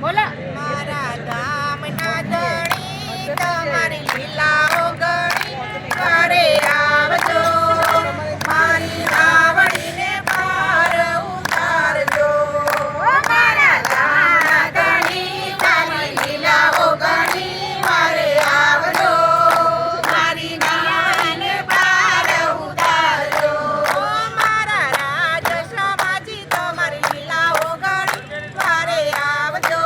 બોલો મારા ગામના ધણી તમારી લીલાઓ ગણી ઘરે આવજો મારી રાવણીને પાર ઉતારજો મારા ગામના ધણી તારી લીલાઓ ગણી ઘરે આવજો મારી રાવણીને પાર ઉતારજો મારા રાજ સમાજી તમારી લીલાઓ ગણી ઘરે આવજો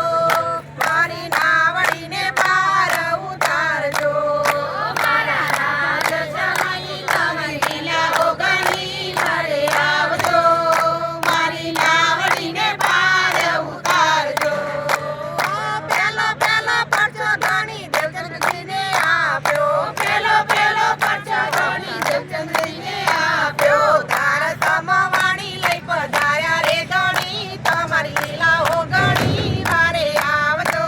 મારી નાવડીને પાર ઉતારજો મારા રાજ સમાજી તમારી લીલાઓ ગણી ઘરે આવજો મારી નાવડીને પાર ઉતારજો પેલો પેલો પરચો ધણી દેવચંદ્રજીને આપ્યો પેલો પેલો પરચો ધણી દેવચંદ્રજીને આપ્યો તાર સમવાણી લઈ પધાર્યા રે ધણી તમારી લીલાઓ ગણી વારે આવજો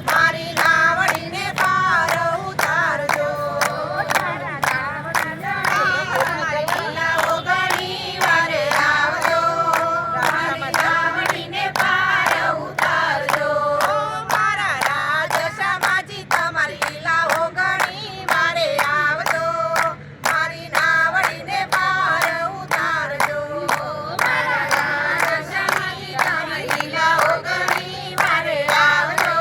મારી નાવડીને પાર ઉતારજો તમારી લીલાઓ ગણી વારે આવજો મારી નાવડીને પાર ઉતારજો મારા રાજ સમાજી તમારી લીલાઓ ગણી વારે આવજો મારી નાવડીને પાર ઉતારજો મારા રાજ સમાજી તમારી લીલાઓ ગણી વારે આવજો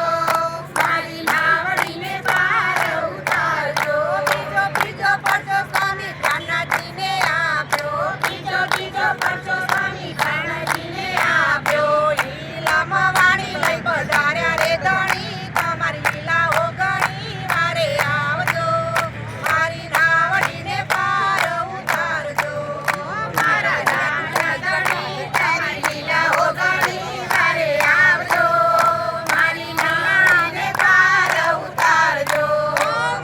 મારી નાવડીને પાર ઉતારજો બીજો બીજો પરચો સ્વામી કાનાજીને આપ્યો બીજો બીજો પરચો સ્વામી કાનાજીને આપ્યો લીલામાં વાણી લઈ પધાર્યા રે ધણી તમારી લીલાઓ ગણી વારે આવજો મારી નાવડીને પાર ઉતારજો મારા રામના ધણી તારી લીલાઓ ગણી વારે આવજો મારી નાવડીને પાર ઉતારજો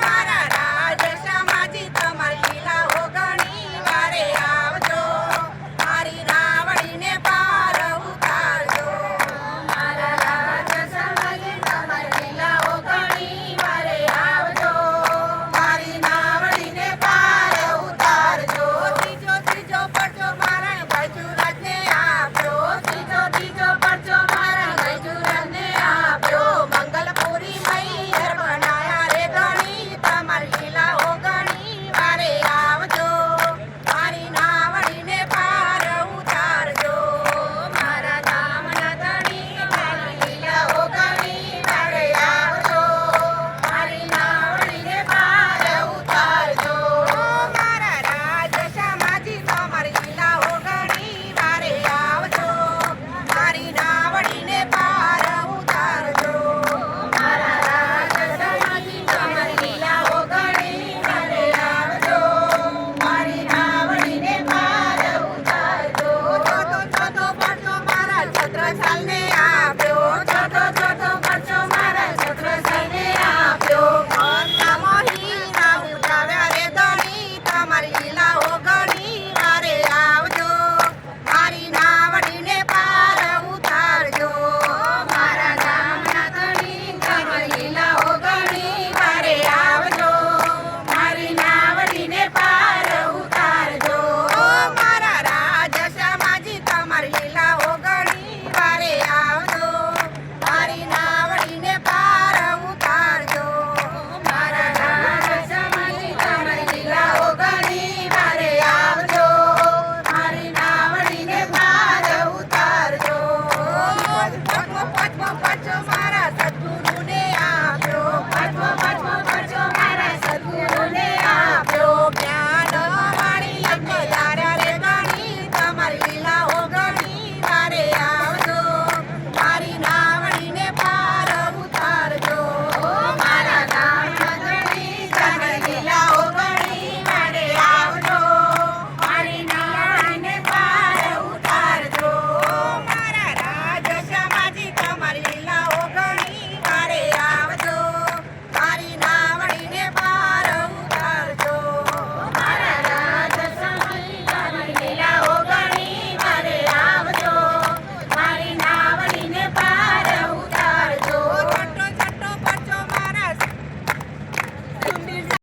મારા રાજ સમાજી તમારી લીલાઓ ગણી વારે આવજો મારી નાવડીને પાર ઉતારજો મારા રાજ સમાજી તમારી લીલાઓ ગણી વારે આવજો મારી નાવડીને પાર ઉતારજો ત્રીજો ત્રીજો પરચો મારા ગજરાજને આપ્યો ત્રીજો ત્રીજો પરચો મારા ગજરાજને આપ્યો મંગલપુરી મૈયર બનાયા રે ધણી તમારી લીલાઓ ગણી વારે આવજો મારી નાવડીને પાર ઉતારજો મારા ગામના ધણી તારી લીલાઓ ગણી વારે આવજો મારી નાવડીને પાર ઉતારજો મારા રાજ સમાજી તમારી લીલાઓ ગણી વારે આવજો મારી નાવડીને પાર ઉતારજો મારા રાજ સમાજી તમારી લીલાઓ ગણી વારે આવજો મારી નાવડીને પાર ઉતારજો ચોથો ચોથો પરચો મારા છત્રસાલને આપ્યો ચોથો ચોથો પરચો મારા છત્રસાલને આપ્યો મનના મોહીના ઉઠાવ્યા રે ધણી તમારી લીલાઓ ગણી વારે આવજો મારી નાવડીને પાર ઉતારજો મારા ગામના ધણી તમારી લીલાઓ ગણી વારે આવજો મારી નાવડીને પાર ઉતારજો મારા રાજ સમાજી તમારી લીલાઓ ગણી વારે આવજો મારી નાવડીને પાર ઉતારજો મારા રાજ સમાજી તમારી લીલાઓ ગણી વારે આવજો મારી નાવડીને પાર ઉતારજો પાંચમો પાંચમો પાંચમો